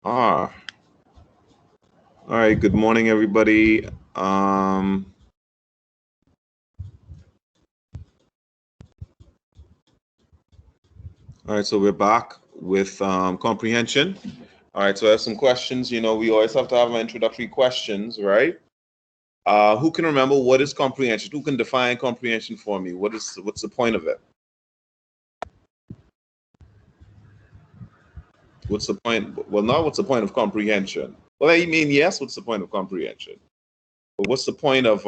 All right, good morning, everybody. All right, so we're back with comprehension. All right, so I have some questions. You know, we always have to have our introductory questions, right? Who can remember what is comprehension? Who can define comprehension for me? What's the point of it? What's the point? Well, not what's the point of comprehension. Well, I mean, yes, what's the point of comprehension? But what's the point of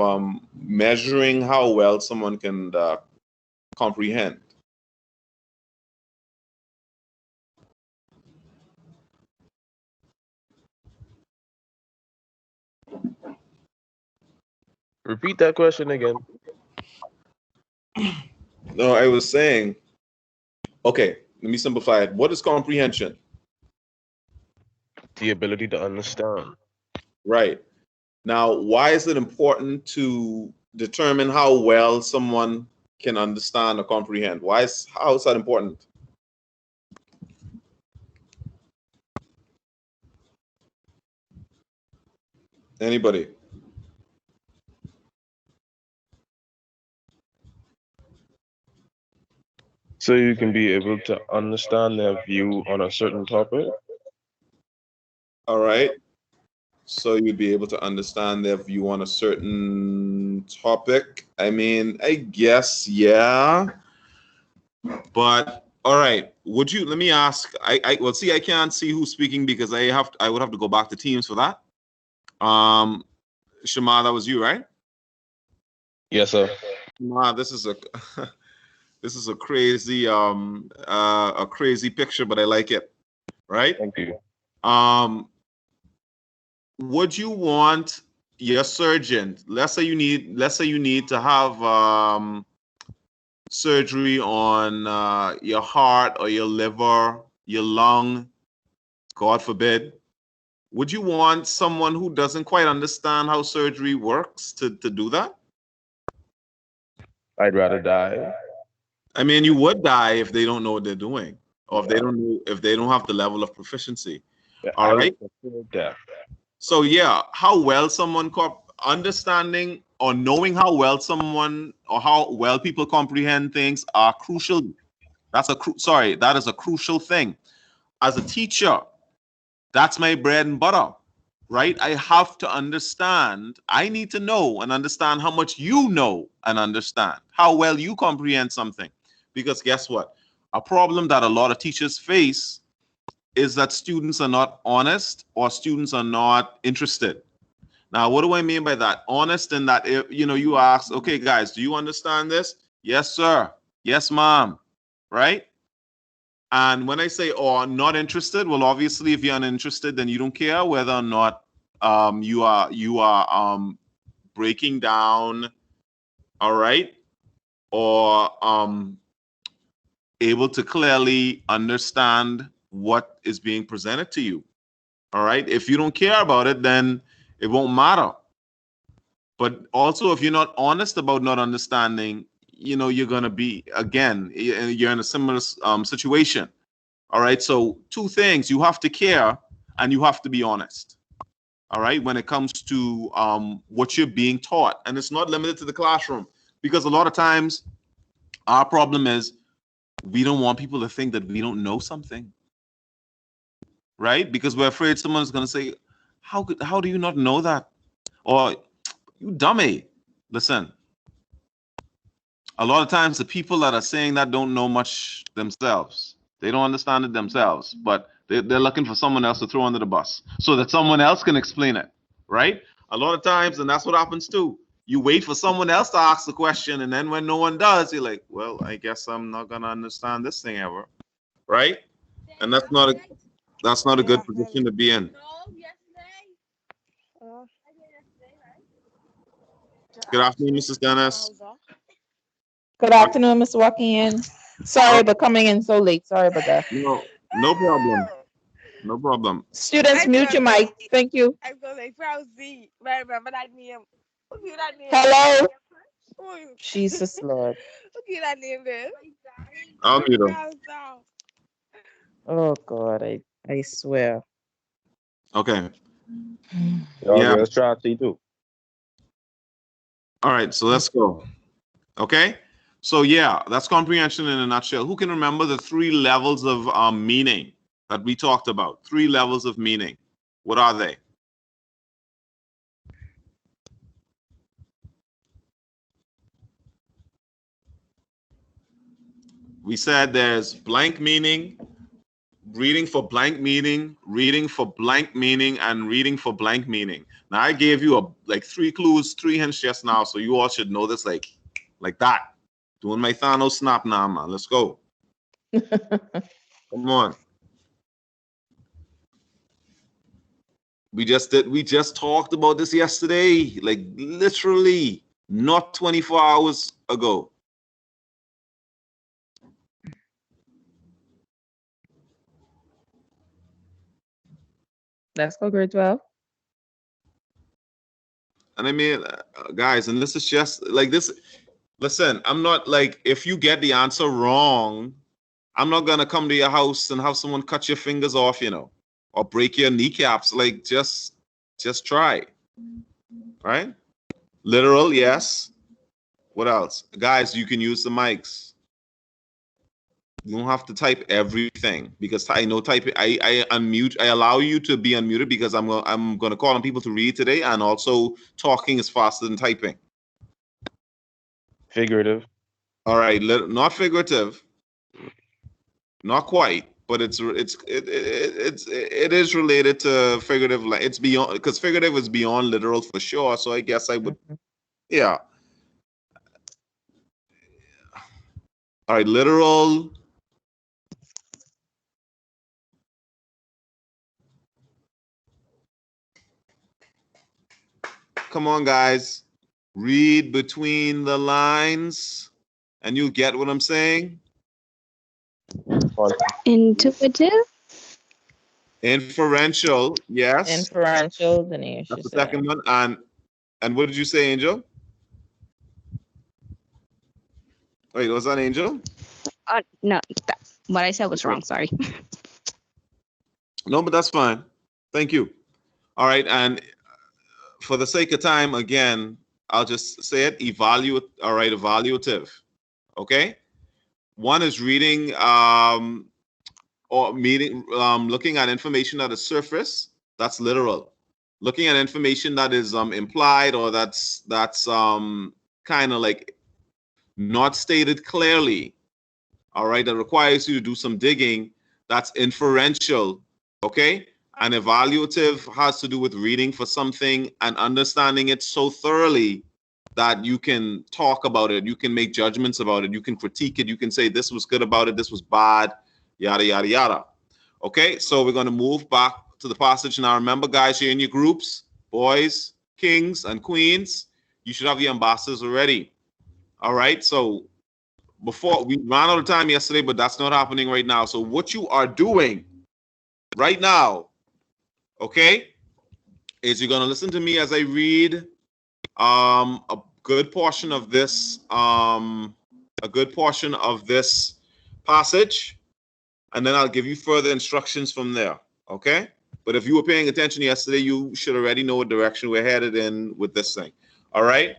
measuring how well someone can comprehend? Repeat that question again. No, I was saying, okay, let me simplify it. What is comprehension? The ability to understand. Right. Now, why is it important to determine how well someone can understand or comprehend? How is that important? Anybody? So you can be able to understand their view on a certain topic. All right. So you'd be able to understand their view on a certain topic. I mean, I guess, yeah. But all right, let me ask, well, see, I can't see who's speaking because I would have to go back to Teams for that. Shema, that was you, right? Yes, sir. Shema, this is a this is a crazy picture, but I like it, right? Thank you. Would you want your surgeon, let's say you need to have surgery on your heart or your liver, your lung, God forbid. Would you want someone who doesn't quite understand how surgery works to do that? I'd rather die. I mean, you would die if they don't know what they're doing, or if they don't have the level of proficiency. Yeah, All I right. would prefer death. So yeah, how well someone understanding or knowing how well someone or how well people comprehend things are crucial. That is a crucial thing. As a teacher, that's my bread and butter, right? I have to understand. I need to know and understand how much you know and understand how well you comprehend something. Because guess what? A problem that a lot of teachers face is that students are not honest or students are not interested. Now, what do I mean by that? Honest in that, if, you ask, okay, guys, do you understand this? Yes, sir. Yes, mom. Right? And when I say, oh, not interested, well, obviously, if you're uninterested, then you don't care whether or not you are breaking down, all right, or able to clearly understand what is being presented to you. All right. If you don't care about it, then it won't matter. But also, if you're not honest about not understanding, you're going to be, again, you're in a similar situation. All right. So, two things: you have to care and you have to be honest. All right. When it comes to what you're being taught, and it's not limited to the classroom, because a lot of times our problem is we don't want people to think that we don't know something, right? Because we're afraid someone's going to say, how do you not know that? Or, you dummy. Listen, a lot of times the people that are saying that don't know much themselves. They don't understand it themselves, but they're looking for someone else to throw under the bus so that someone else can explain it, right? A lot of times, and that's what happens too. You wait for someone else to ask the question, and then when no one does, you're like, well, I guess I'm not gonna understand this thing ever, right? And that's not a good position to be in. Good afternoon, Mrs. Dennis. Good afternoon, Mr. Joaquin. Sorry about coming in so late. Sorry about that. No problem. No problem. Students, mute your mic. Thank you. Hello. Jesus Lord. I'll mute him. Oh God, I swear. Okay. Y'all Yeah. let's try C2. All right. So let's go. Okay. So yeah, that's comprehension in a nutshell. Who can remember the three levels of meaning that we talked about? Three levels of meaning. What are they? We said there's blank meaning, reading for blank meaning, reading for blank meaning, and reading for blank meaning. Now I gave you like three clues, three hints just now, so you all should know this like that. Doing my Thanos snap now, man. Let's go. Come on. We just talked about this yesterday, like literally not 24 hours ago. Let's go, grade 12. And I mean, guys, and this is just like this. Listen, I'm not like, if you get the answer wrong, I'm not gonna come to your house and have someone cut your fingers off, or break your kneecaps. Like, just try, right? Literal, yes. What else, guys? You can use the mics. You don't have to type everything, because I know type. I unmute. I allow you to be unmuted because I'm gonna call on people to read today, and also talking is faster than typing. Figurative. All right, not figurative, not quite, but it is related to figurative. Like, it's beyond, because figurative is beyond literal for sure. So I guess I would, yeah. All right, literal. Come on, guys, read between the lines, and you get what I'm saying. Intuitive. Inferential, yes. Inferential, Denise, That's you the said. second one. And what did you say, Angel? Wait, was that Angel? No, what I said was wrong. Sorry. No, but that's fine. Thank you. All right, and for the sake of time, again, I'll just say it. Evaluate. All right, evaluative. Okay. One is reading or meeting, looking at information at the surface. That's literal. Looking at information that is implied, or that's kind of like not stated clearly. All right, that requires you to do some digging. That's inferential. Okay. And evaluative has to do with reading for something and understanding it so thoroughly that you can talk about it, you can make judgments about it, you can critique it, you can say this was good about it, this was bad, yada yada yada. Okay, so we're going to move back to the passage now. Remember, guys, you're in your groups, boys, kings, and queens. You should have your ambassadors already. All right, so before we ran out of time yesterday, but that's not happening right now. So what you are doing right now, okay, is you're going to listen to me as I read a good portion of this passage, and then I'll give you further instructions from there. Okay, but if you were paying attention yesterday, you should already know what direction we're headed in with this thing. All right.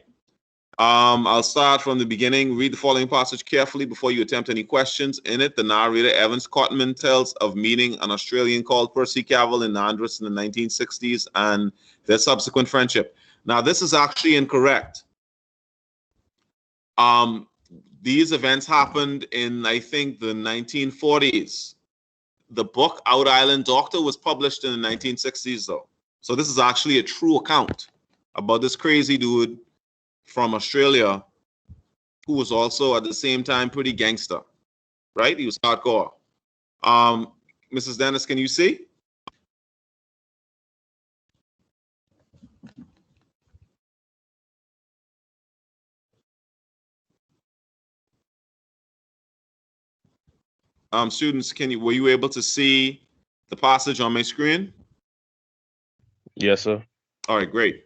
I'll start from the beginning. Read the following passage carefully before you attempt any questions. In it, the narrator, Evans Cotman, tells of meeting an Australian called Percy Cavill in Andros in the 1960s and their subsequent friendship. Now, this is actually incorrect. These events happened in, I think, the 1940s. The book Out Island Doctor was published in the 1960s, though. So this is actually a true account about this crazy dude from Australia who was also at the same time pretty gangster, right? He was hardcore. Mrs. Dennis, can you see? Students, were you able to see the passage on my screen? Yes, sir. All right, great.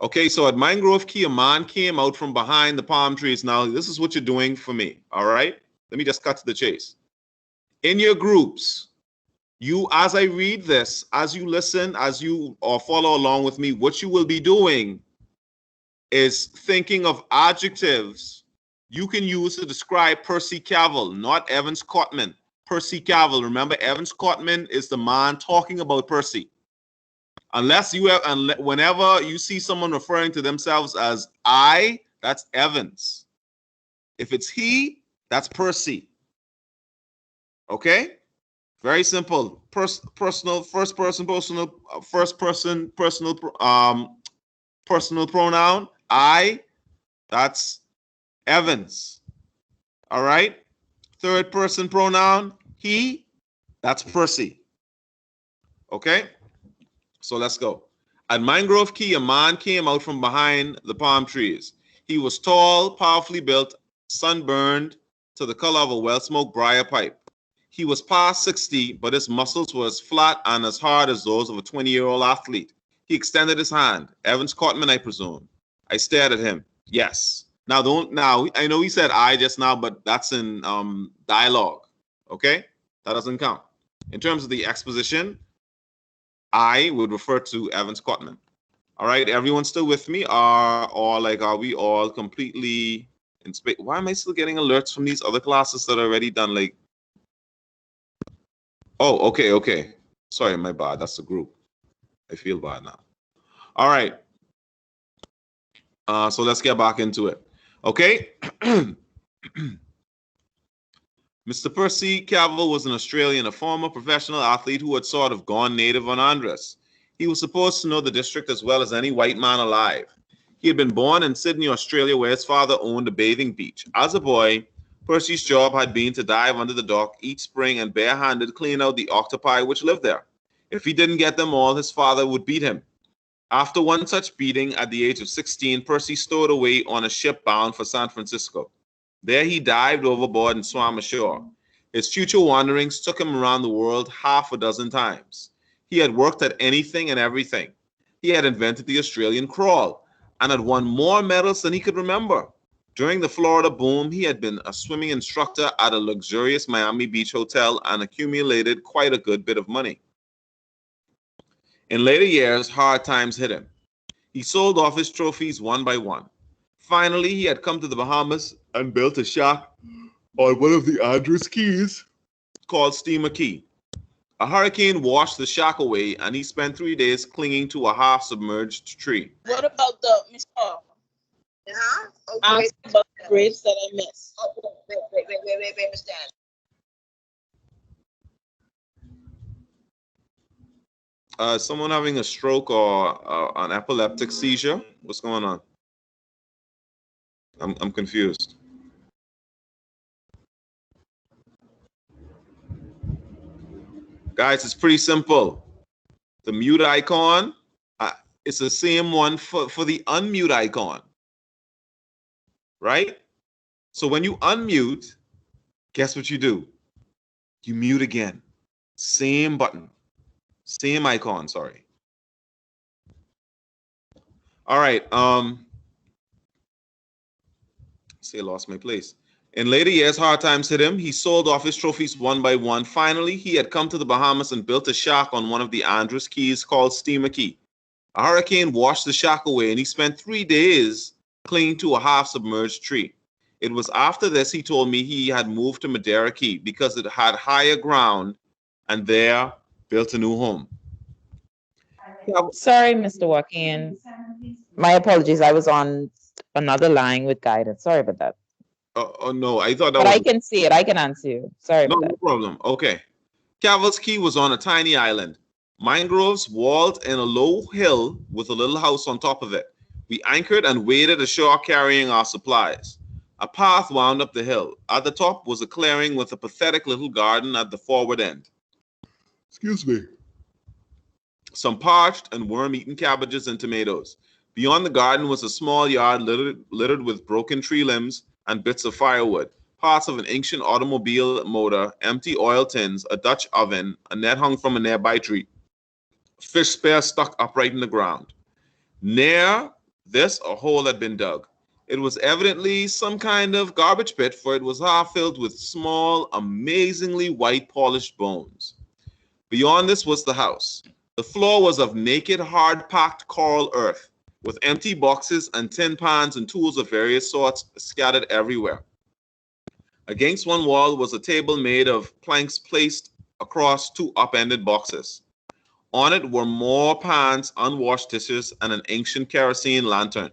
Okay, so at Mangrove Key, a man came out from behind the palm trees. Now, this is what you're doing for me, all right? Let me just cut to the chase. In your groups, you, as I read this, as you listen, as you or follow along with me, what you will be doing is thinking of adjectives you can use to describe Percy Cavill, not Evans Cotman. Percy Cavill. Remember, Evans Cotman is the man talking about Percy. Unless you have, whenever you see someone referring to themselves as I, that's Evans. If it's he, that's Percy. Okay? Very simple. Personal, first person, personal pronoun. I, that's Evans. All right? Third person pronoun, he, that's Percy. Okay? So let's go. At Mangrove Key, a man came out from behind the palm trees. He was tall, powerfully built, sunburned to the color of a well-smoked briar pipe. He was past 60, but his muscles were as flat and as hard as those of a 20-year-old athlete. He extended his hand. Evans Cotman, I presume. I stared at him. Yes. Now, I know he said I just now, but that's in dialogue. Okay? That doesn't count. In terms of the exposition, I would refer to Evans Cotman. All right, everyone still with me? Are we all completely in space? Why am I still getting alerts from these other classes that are already done? Like, oh, okay. Sorry, my bad. That's the group. I feel bad now. All right. So let's get back into it. Okay. Mr. Percy Cavill was an Australian, a former professional athlete who had sort of gone native on Andros. He was supposed to know the district as well as any white man alive. He had been born in Sydney, Australia, where his father owned a bathing beach. As a boy, Percy's job had been to dive under the dock each spring and barehanded clean out the octopi which lived there. If he didn't get them all, his father would beat him. After one such beating, at the age of 16, Percy stowed away on a ship bound for San Francisco. There he dived overboard and swam ashore. His future wanderings took him around the world half a dozen times. He had worked at anything and everything. He had invented the Australian crawl and had won more medals than he could remember. During the Florida boom, he had been a swimming instructor at a luxurious Miami Beach hotel and accumulated quite a good bit of money. In later years, hard times hit him. He sold off his trophies one by one. Finally, he had come to the Bahamas and built a shack on one of the Andros Keys called Steamer Key. A hurricane washed the shack away, and he spent 3 days clinging to a half-submerged tree. What about the Miss Paul? Ask about the grades that I missed. Oh, wait, Miss Dan. Someone having a stroke or an epileptic seizure? What's going on? I'm confused. Guys, it's pretty simple. The mute icon, it's the same one for the unmute icon. Right? So when you unmute, guess what you do? You mute again. Same button. Same icon, sorry. All right. See, I lost my place. In later years, hard times hit him. He sold off his trophies one by one. Finally, he had come to the Bahamas and built a shack on one of the Andros Keys called Steamer Key. A hurricane washed the shack away, and he spent 3 days clinging to a half-submerged tree. It was after this he told me he had moved to Madeira Key because it had higher ground, and there built a new home. Sorry, Mr. Joaquin. My apologies. I was on another line with guidance. Sorry about that. Oh no, I thought that But was... I can see it. I can answer you. Sorry No, about no that. problem. Okay. Cavill's Key was on a tiny island. Mangroves walled in a low hill with a little house on top of it. We anchored and waded ashore carrying our supplies. A path wound up the hill. At the top was a clearing with a pathetic little garden at the forward end. Excuse me. Some parched and worm-eaten cabbages and tomatoes. Beyond the garden was a small yard littered with broken tree limbs and bits of firewood, parts of an ancient automobile motor, empty oil tins, a Dutch oven, a net hung from a nearby tree, a fish spear stuck upright in the ground. Near this, a hole had been dug. It was evidently some kind of garbage pit, for it was half filled with small, amazingly white polished bones. Beyond this was the house. The floor was of naked, hard-packed coral earth, with empty boxes and tin pans and tools of various sorts scattered everywhere. Against one wall was a table made of planks placed across two upended boxes. On it were more pans, unwashed dishes, and an ancient kerosene lantern.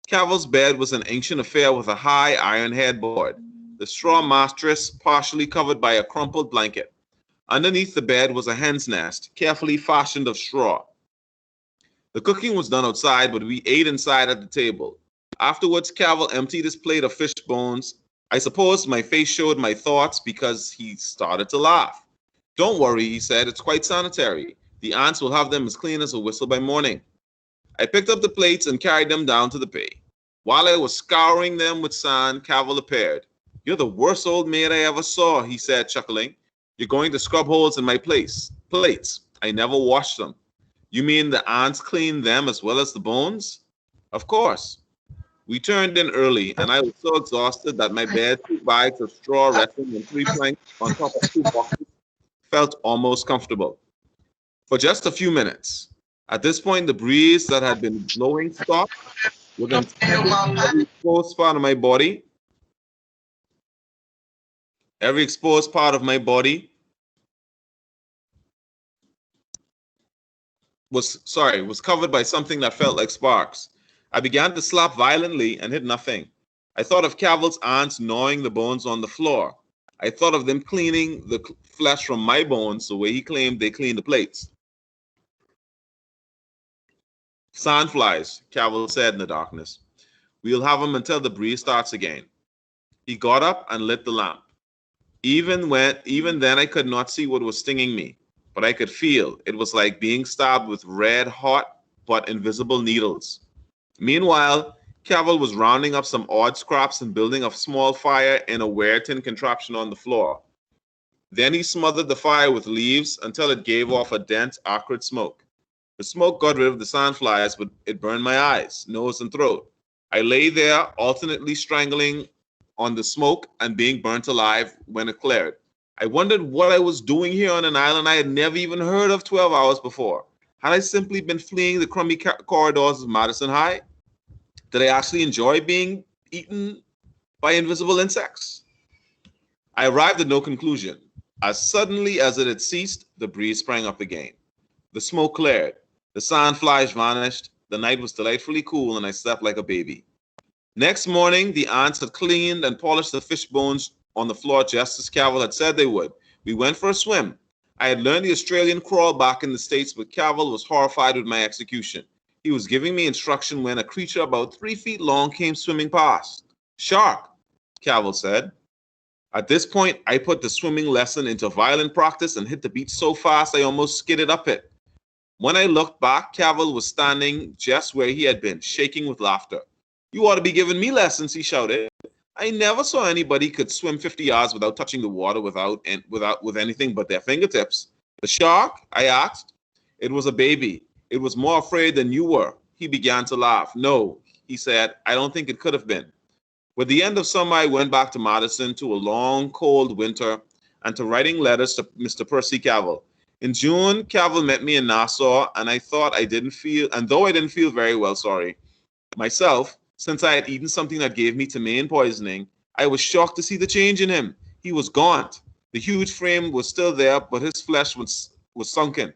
Cavill's bed was an ancient affair with a high iron headboard, the straw mattress partially covered by a crumpled blanket. Underneath the bed was a hen's nest, carefully fashioned of straw. The cooking was done outside, but we ate inside at the table. Afterwards, Cavill emptied his plate of fish bones. I suppose my face showed my thoughts because he started to laugh. Don't worry, he said, it's quite sanitary. The ants will have them as clean as a whistle by morning. I picked up the plates and carried them down to the bay. While I was scouring them with sand, Cavill appeared. You're the worst old maid I ever saw, he said, chuckling. You're going to scrub holes in my plates. I never washed them. You mean the ants cleaned them as well as the bones? Of course. We turned in early, and I was so exhausted that my bed, 2 bags of straw resting and 3 planks on top of 2 boxes, felt almost comfortable. For just a few minutes. At this point, the breeze that had been blowing stopped. Within every exposed part of my body, was covered by something that felt like sparks. I began to slap violently and hit nothing. I thought of Cavill's aunts gnawing the bones on the floor. I thought of them cleaning the flesh from my bones the way he claimed they cleaned the plates. Sandflies, Cavill said in the darkness. We'll have them until the breeze starts again. He got up and lit the lamp. Even then I could not see what was stinging me, but I could feel it was like being stabbed with red hot but invisible needles. Meanwhile, Cavill was rounding up some odd scraps and building a small fire in a ware tin contraption on the floor. Then he smothered the fire with leaves until it gave off a dense, acrid smoke. The smoke got rid of the sandflies, but it burned my eyes, nose, and throat. I lay there, alternately strangling on the smoke and being burnt alive when it cleared. I wondered what I was doing here on an island I had never even heard of 12 hours before. Had I simply been fleeing the crummy corridors of Madison High? Did I actually enjoy being eaten by invisible insects? I arrived at no conclusion. As suddenly as it had ceased, the breeze sprang up again. The smoke cleared. The sandflies vanished. The night was delightfully cool, and I slept like a baby. Next morning, the ants had cleaned and polished the fish bones on the floor just as Cavill had said they would. We went for a swim. I had learned the Australian crawl back in the States, but Cavill was horrified with my execution. He was giving me instruction when a creature about 3 feet long came swimming past. Shark, Cavill said. At this point, I put the swimming lesson into violent practice and hit the beach so fast I almost skidded up it. When I looked back, Cavill was standing just where he had been, shaking with laughter. You ought to be giving me lessons, he shouted. I never saw anybody could swim 50 yards without touching the water with anything but their fingertips. The shark? I asked. It was a baby. It was more afraid than you were. He began to laugh. No, he said, I don't think it could have been. With the end of summer, I went back to Madison to a long, cold winter and to writing letters to Mr. Percy Cavill. In June, Cavill met me in Nassau, and though I didn't feel very well, myself, since I had eaten something that gave me ptomaine poisoning, I was shocked to see the change in him. He was gaunt. The huge frame was still there, but his flesh was sunken.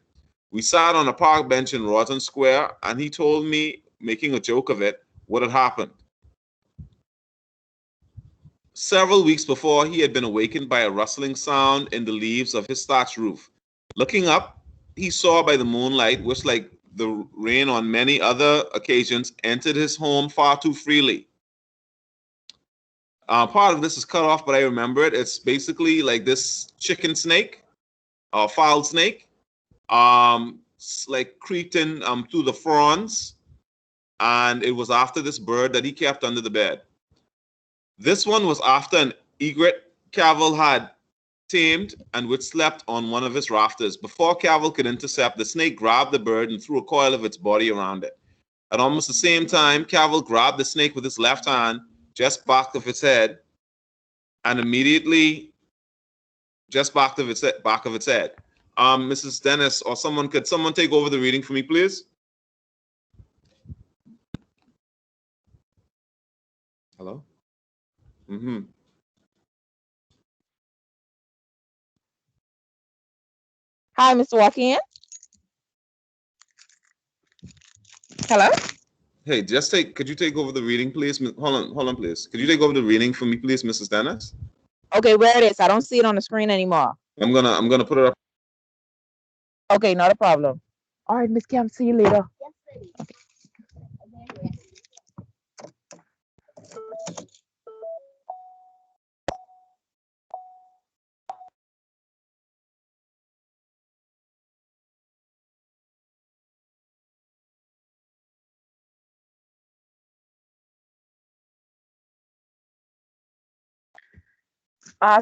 We sat on a park bench in Rotten Square, and he told me, making a joke of it, what had happened. Several weeks before, he had been awakened by a rustling sound in the leaves of his thatched roof. Looking up, he saw by the moonlight, which, like the rain on many other occasions, entered his home far too freely. Part of this is cut off, but I remember it. It's basically like this chicken snake, or fowl snake, like creeped in through the fronds, and it was after this bird that he kept under the bed. This one was after an egret Cavill had tamed and which slept on one of his rafters. Before Cavill could intercept, the snake grabbed the bird and threw a coil of its body around it. At almost the same time, Cavill grabbed the snake with his left hand, just back of its head, and immediately just back of its head. Mrs. Dennis, or could someone take over the reading for me, please? Hello? Mm-hmm. Hi, Mr. Walking. Hello? Hey, could you take over the reading, please? Hold on, please. Could you take over the reading for me, please, Mrs. Dennis? Okay, where it is? I don't see it on the screen anymore. I'm gonna put it up. Okay, not a problem. All right, Miss Kim, see you later.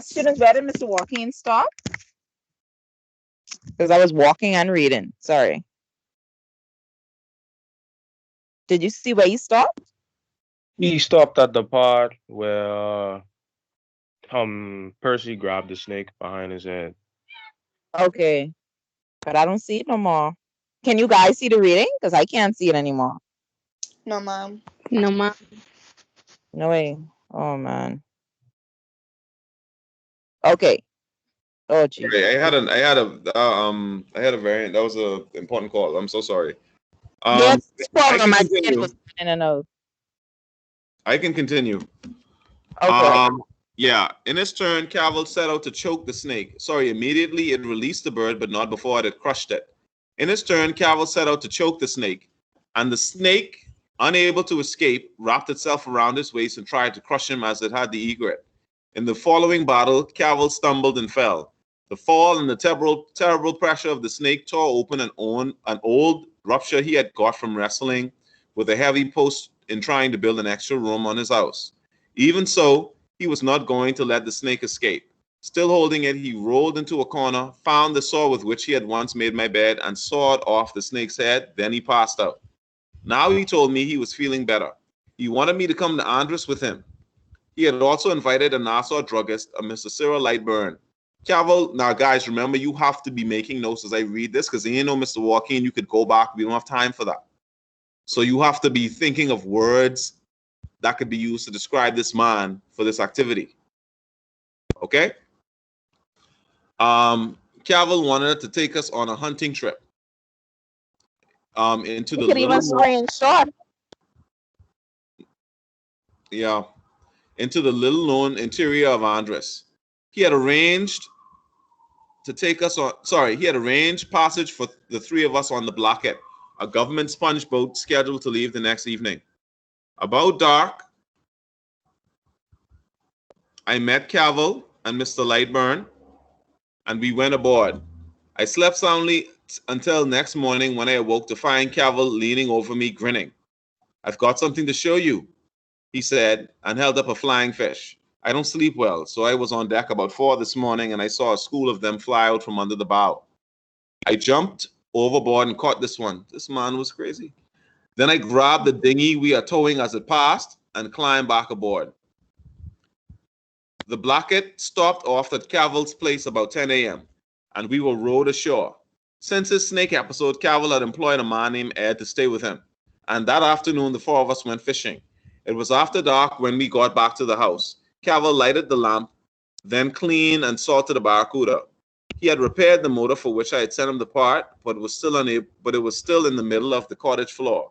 Students, where did Mr. Walking stop? Because I was walking and reading. Sorry. Did you see where he stopped? He stopped at the part where Percy grabbed the snake behind his head. Okay. But I don't see it no more. Can you guys see the reading? Because I can't see it anymore. No, ma'am. No, ma. No way. Oh, man. Okay. Oh, geez. Sorry, I had a variant. That was a important call. I'm so sorry. Yes, no I problem. can My continue. skin was in and out. I can continue. Okay. Yeah. In its turn, Cavill set out to choke the snake. Sorry, immediately it released the bird, but not before it had crushed it. In its turn, Cavill set out to choke the snake, and the snake, unable to escape, wrapped itself around his waist and tried to crush him as it had the egret. In the following battle, Cavill stumbled and fell. The fall and the terrible pressure of the snake tore open an old rupture he had got from wrestling with a heavy post in trying to build an extra room on his house. Even so, he was not going to let the snake escape. Still holding it, he rolled into a corner, found the saw with which he had once made my bed, and sawed off the snake's head. Then he passed out. Now he told me he was feeling better. He wanted me to come to Andres with him. He had also invited a Nassau druggist, a Mr. Cyril Lightburn. Cavill, now guys, remember you have to be making notes as I read this because you know, Mr. Walking, you could go back. We don't have time for that. So you have to be thinking of words that could be used to describe this man for this activity. Okay? Cavill wanted to take us on a hunting trip. Into You the could even little screenshot. yeah, into the little known interior of Andres. He had arranged passage for the three of us on the Blockhead, a government sponge boat scheduled to leave the next evening. About dark, I met Cavill and Mr. Lightburn, and we went aboard. I slept soundly until next morning when I awoke to find Cavill leaning over me, grinning. "I've got something to show you," he said, and held up a flying fish. I don't sleep well, so I was on deck about 4 this morning, and I saw a school of them fly out from under the bow. I jumped overboard and caught this one. This man was crazy. Then I grabbed the dinghy we are towing as it passed and climbed back aboard. The Blockhead stopped off at Cavill's place about 10 a.m., and we were rowed ashore. Since his snake episode, Cavill had employed a man named Ed to stay with him, and that afternoon the four of us went fishing. It was after dark when we got back to the house. Cavill lighted the lamp, then cleaned and salted the barracuda. He had repaired the motor for which I had sent him the part, but it was still in the middle of the cottage floor.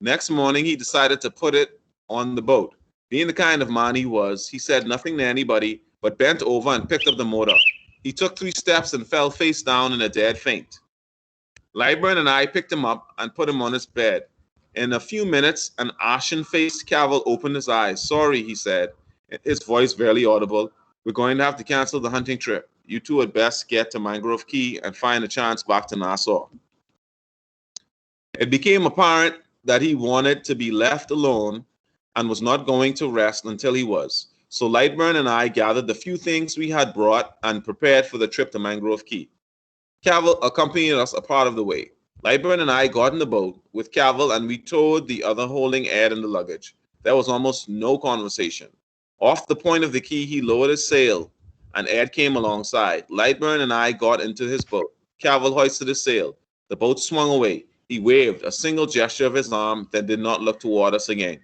Next morning, he decided to put it on the boat. Being the kind of man he was, he said nothing to anybody, but bent over and picked up the motor. He took 3 steps and fell face down in a dead faint. Lightburn and I picked him up and put him on his bed. In a few minutes, an ashen-faced Cavill opened his eyes. "Sorry," he said, his voice barely audible. "We're going to have to cancel the hunting trip. You two had best get to Mangrove Key and find a chance back to Nassau." It became apparent that he wanted to be left alone and was not going to rest until he was. So Lightburn and I gathered the few things we had brought and prepared for the trip to Mangrove Key. Cavill accompanied us a part of the way. Lightburn and I got in the boat with Cavil and we towed the other holding Ed and the luggage. There was almost no conversation. Off the point of the key, he lowered his sail and Ed came alongside. Lightburn and I got into his boat. Cavil hoisted his sail. The boat swung away. He waved a single gesture of his arm, then did not look toward us again.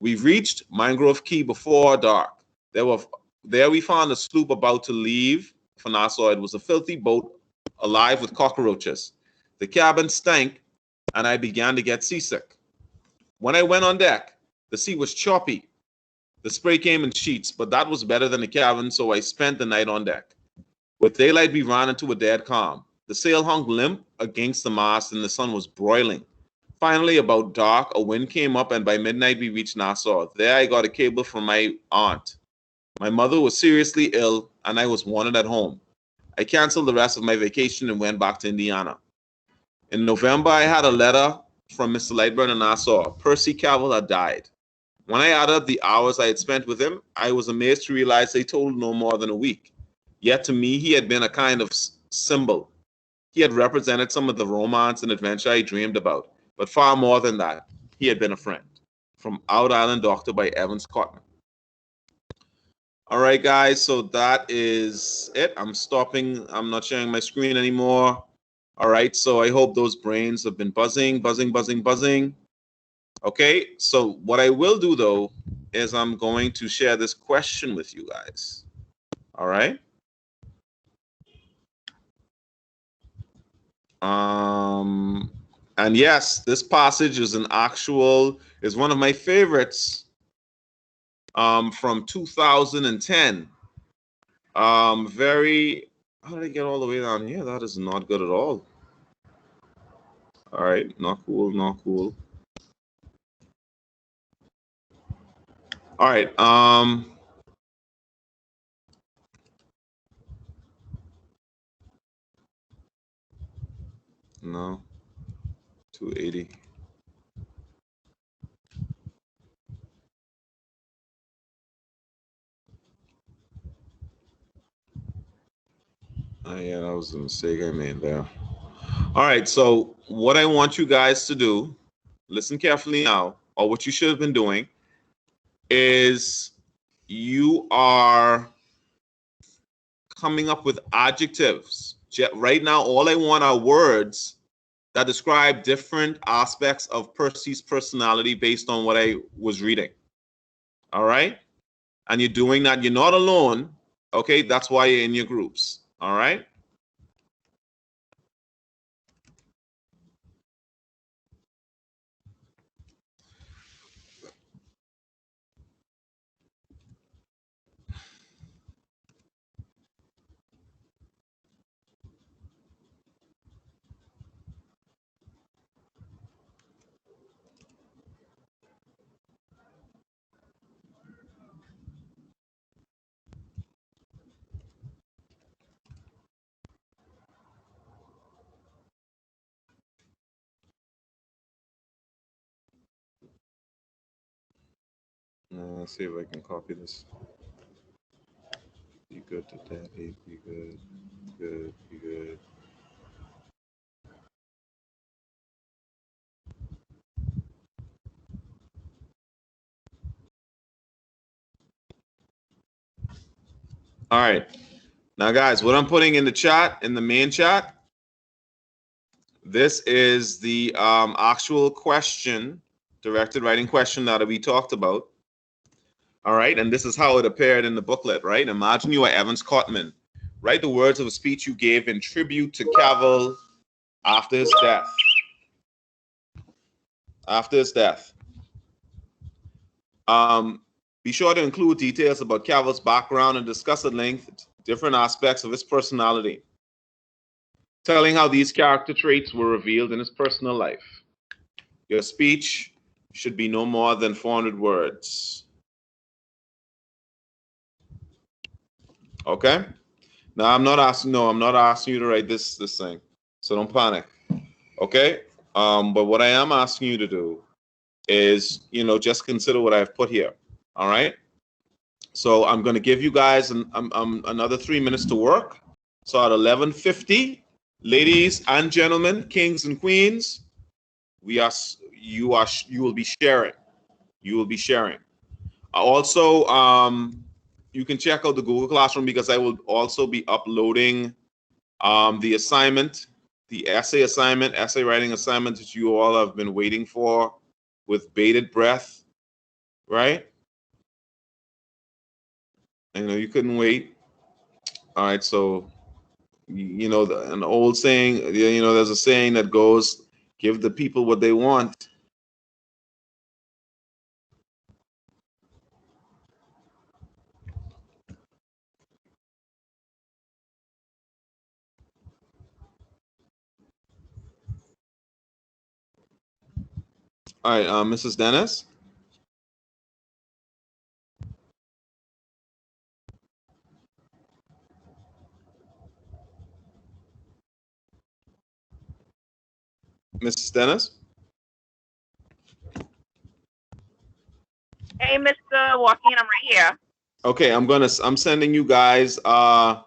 We reached Mangrove Key before dark. There we found a sloop about to leave for Nassau. It was a filthy boat alive with cockroaches. The cabin stank, and I began to get seasick. When I went on deck, the sea was choppy. The spray came in sheets, but that was better than the cabin, so I spent the night on deck. With daylight, we ran into a dead calm. The sail hung limp against the mast, and the sun was broiling. Finally, about dark, a wind came up, and by midnight, we reached Nassau. There, I got a cable from my aunt. My mother was seriously ill, and I was wanted at home. I canceled the rest of my vacation and went back to Indiana. In November, I had a letter from Mr. Lightburn in Nassau. Percy Cavil had died. When I added up the hours I had spent with him, I was amazed to realize they totaled no more than a week. Yet to me, he had been a kind of symbol. He had represented some of the romance and adventure I dreamed about. But far more than that, he had been a friend. From Out Island Doctor by Evans Cotman. All right, guys, so that is it. I'm stopping. I'm not sharing my screen anymore. All right, so I hope those brains have been buzzing, buzzing, buzzing, buzzing. Okay, so what I will do, though, is I'm going to share this question with you guys. All right? And yes, this passage is one of my favorites from 2010. How did I get all the way down here? That is not good at all. All right, not cool, not cool. All right, no, 280. Oh, yeah, that was a mistake I made there. All right, so what I want you guys to do, listen carefully now, or what you should have been doing, is you are coming up with adjectives. Right now, all I want are words that describe different aspects of Percy's personality based on what I was reading. All right? And you're doing that. You're not alone. Okay? That's why you're in your groups. All right? Let's see if I can copy this. Be good to daddy. Be good. Good. Be good. All right. Now, guys, what I'm putting in the chat, in the main chat, this is the actual question, directed writing question that we talked about. All right. And this is how it appeared in the booklet, right? Imagine you are Evans Cotman. Write the words of a speech you gave in tribute to Cavil after his death. After his death. Be sure to include details about Cavil's background and discuss at length different aspects of his personality, telling how these character traits were revealed in his personal life. Your speech should be no more than 400 words. Okay? Now I'm not asking you to write this thing. So don't panic. Okay? But what I am asking you to do is, just consider what I've put here. All right? So I'm going to give you guys another 3 minutes to work. So at 11:50, Ladies and gentlemen, kings and queens, you will be sharing. You will be sharing. Also, you can check out the Google Classroom because I will also be uploading the assignment, the essay assignment, essay writing assignment that you all have been waiting for with bated breath, right? I know you couldn't wait. All right, so you know an old saying, there's a saying that goes, "Give the people what they want." All right, Mrs. Dennis. Mrs. Dennis. Hey, Mr. Joaquin, I'm right here. Okay, I'm sending you guys the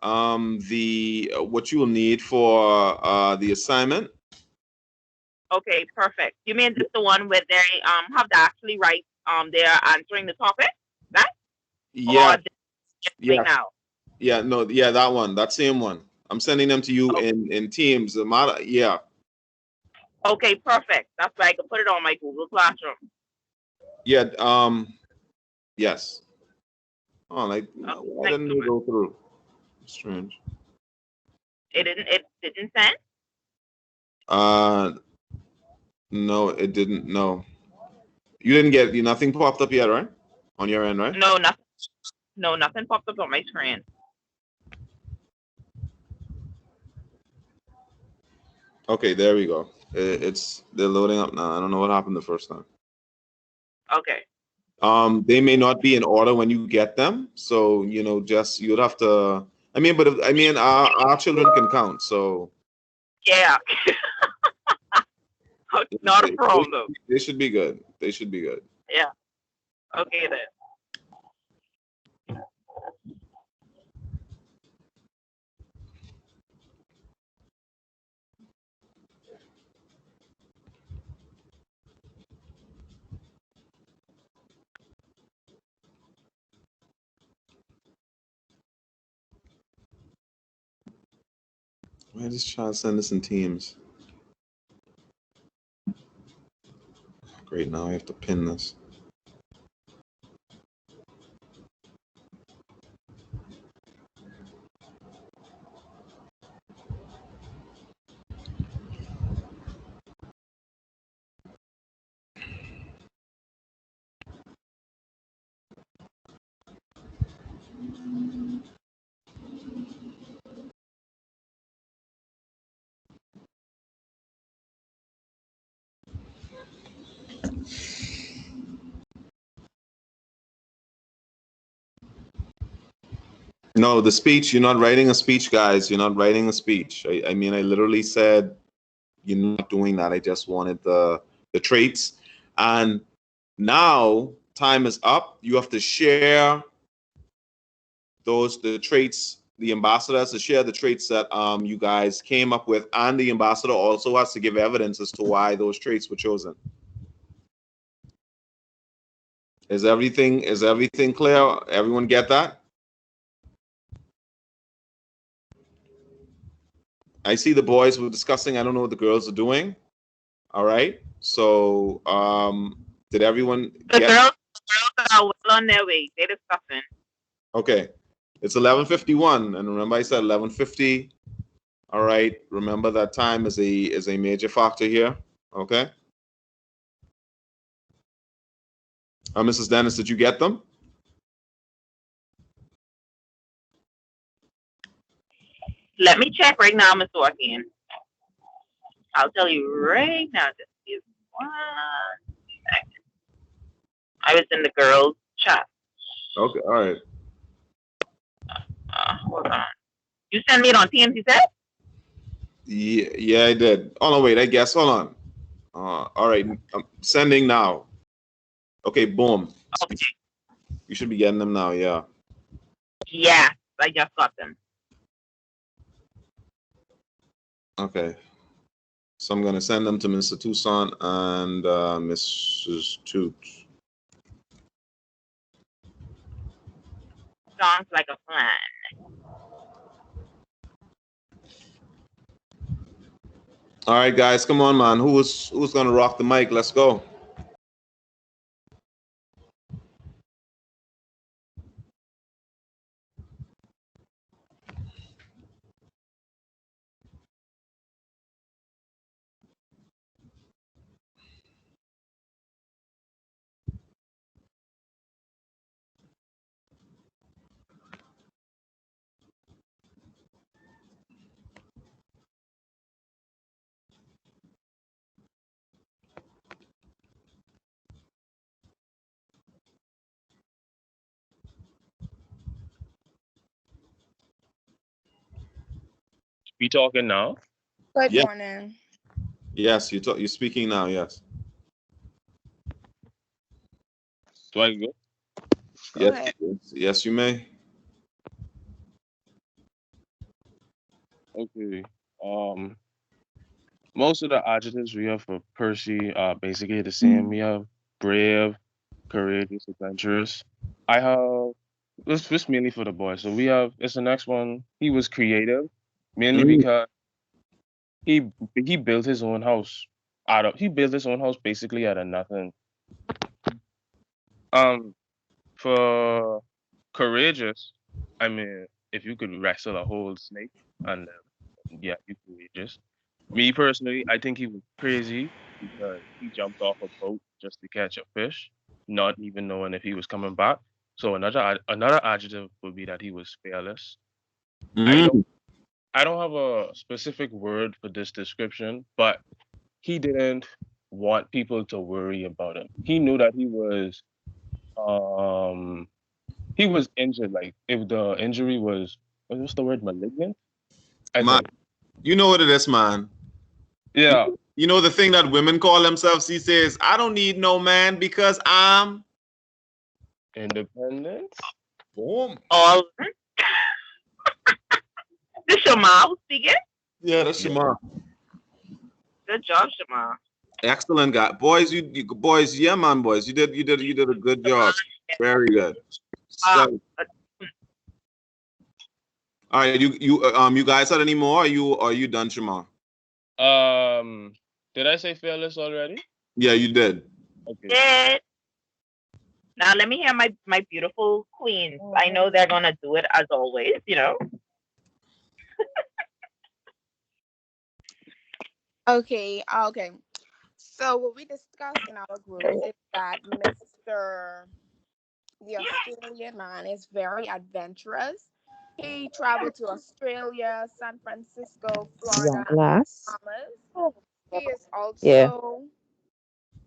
what you will need for the assignment. Okay, perfect. You mean just the one where they have to actually write they're answering the topic? That? Yeah, Or just right yeah, now? yeah, no, yeah, that one, that same one. I'm sending them to you Oh, in Teams. Yeah, okay, perfect. That's why I can put it on my Google Classroom. yeah, yes. Oh, like Okay, why thanks didn't so they much. go through? Strange. It didn't send? Uh, no, it didn't. No, you didn't get. Nothing popped up yet, right? On your end, right? No, nothing. No, nothing popped up on my screen. Okay, there we go. They're loading up now. I don't know what happened the first time. Okay. They may not be in order when you get them, so just you'd have to. I mean, but our children can count, so Yeah, not a they, they, problem. they should be good. They should be good. Yeah. Okay then. Why is this child send this in Teams? Great. Now I have to pin this. No, the speech. You're not writing a speech, guys. You're not writing a speech. I mean, I literally said you're not doing that. I just wanted the traits, and now time is up. You have to share the traits. The ambassador has to share the traits that you guys came up with, and the ambassador also has to give evidence as to why those traits were chosen. Is everything clear? Everyone get that? I see the boys were discussing. I don't know what the girls are doing. All right. So, did everyone The get? girls are well on their way. They're discussing. Okay. It's 11:51, and remember I said 11:50. All right. Remember that time is a major factor here. Okay. Mrs. Dennis, did you get them? Let me check right now, Mr. Joaquin. I'll tell you right now. Just give 1 second. I was in the girls' chat. Okay. All right. Hold on. You sent me it on Teams, you said? Yeah, yeah, I did. Oh no, wait. I guess. Hold on. All right. I'm sending now. Okay. Boom. Okay. You should be getting them now. Yeah. Yeah, I just got them. Okay. So I'm gonna send them to Mr. Tucson and Mrs. Toot. Sounds like a plan. All right, guys, come on, man. Who's gonna rock the mic? Let's go. We talking now? Good Yeah. morning. Yes, you're speaking now. Yes. Do I go? Go Yes. ahead. Yes, you may. Okay. Most of the adjectives we have for Percy are basically the same. We have brave, courageous, adventurous. I have this mainly for the boy. So we have it's the next one. He was creative, mainly Mm. because he built his own house he built his own house basically out of nothing. Um, for courageous, I mean, if you could wrestle a whole snake, and yeah, you courageous. Me personally, I think he was crazy because he jumped off a boat just to catch a fish, not even knowing if he was coming back. So another adjective would be that he was fearless. I don't Mm. I don't have a specific word for this description, but he didn't want people to worry about him. He knew that um he was injured. Like if the injury was what's the word, malignant? I Man, think. you know what it is, man. Yeah. You know the thing that women call themselves. He says, "I don't need no man because I'm Independent. boom." All this your mom speaking? Yeah, that's Yeah. Shamar. Good job, Shema. Excellent guy, boys. Boys, yeah, man, boys. You did a good job. Very good. Uh, So, all right, you guys had any more? Are you done, Shamar? Did I say fearless already? Yeah, you did. Okay. did. Now let me hear my beautiful queens. I know they're gonna do it as always, you know. Okay. Okay. So what we discussed in our group is that the Australian man, is very adventurous. He traveled to Australia, San Francisco, Florida, Bahamas. He is also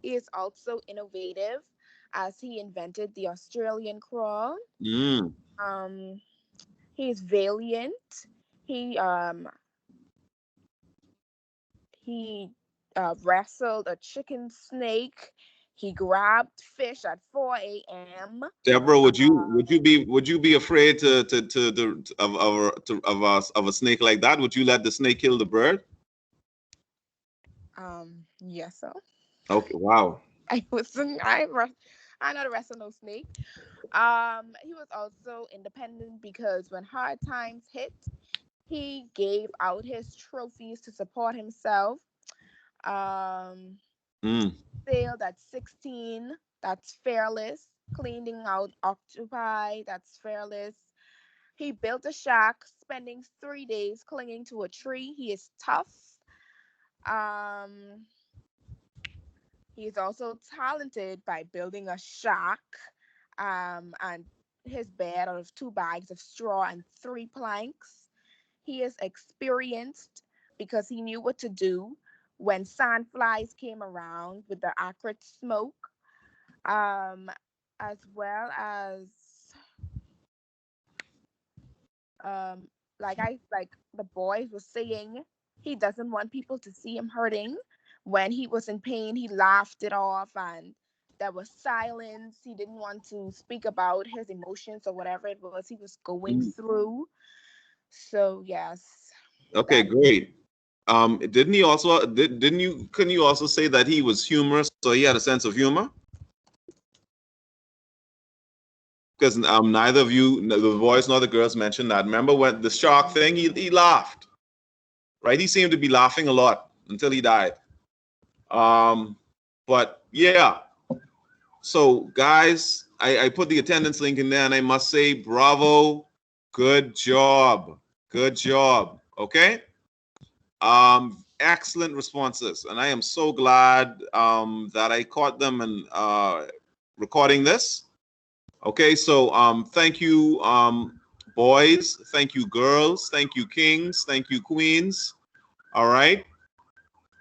he is also innovative, as he invented the Australian crawl. Mm. Um, he is valiant. He um he wrestled a chicken snake. He grabbed fish at 4 a.m. Deborah, would you Uh, would you be afraid of a snake like that? Would you let the snake kill the bird? yes, sir. Okay, wow. I wasn't. I not wrestle no snake. He was also independent because when hard times hit, he gave out his trophies to support himself. Um, Mm. sailed at 16. That's fearless. Cleaning out octopi. That's fearless. He built a shack, spending 3 days clinging to a tree. He is tough. Um, he is also talented by building a shack, and his bed out of 2 bags of straw and 3 planks. He is experienced because he knew what to do when sandflies came around with the acrid smoke, um, as well as um, like the boys was saying, he doesn't want people to see him hurting. When he was in pain, he laughed it off, and there was silence. He didn't want to speak about his emotions or whatever it was he was going Mm. through. So yes, Okay, that great. Didn't he also didn't you couldn't you also say that he was humorous, so he had a sense of humor? Because neither of you, the boys nor the girls, mentioned that. Remember when the shark thing? He laughed, right? He seemed to be laughing a lot until he died. But yeah. So guys, I put the attendance link in there, and I must say, bravo, good job, good job. Okay. Excellent responses, and I am so glad that I caught them and recording this. Okay, so thank you, boys. Thank you, girls. Thank you, kings. Thank you, queens. All right.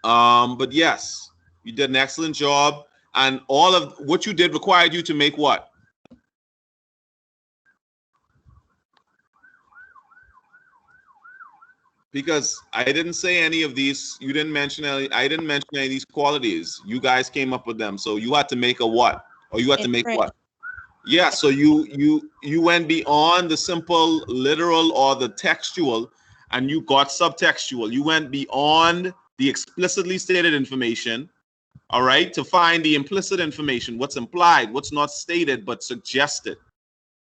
But yes, you did an excellent job, and all of what you did required you to make what? Because I didn't say any of these. You didn't mention any. I didn't mention any of these qualities. You guys came up with them, so you had to make a what? Or you had to make what? Yeah, so you went beyond the simple literal or the textual, and you got subtextual. You went beyond the explicitly stated information, all right, to find the implicit information, what's implied, what's not stated but suggested.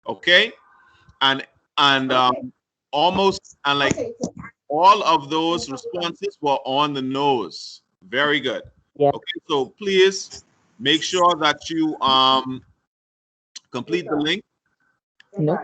Okay? And and almost and like all of those responses were on the nose. Very good. Yeah. Okay, so please make sure that you complete the link. Nope.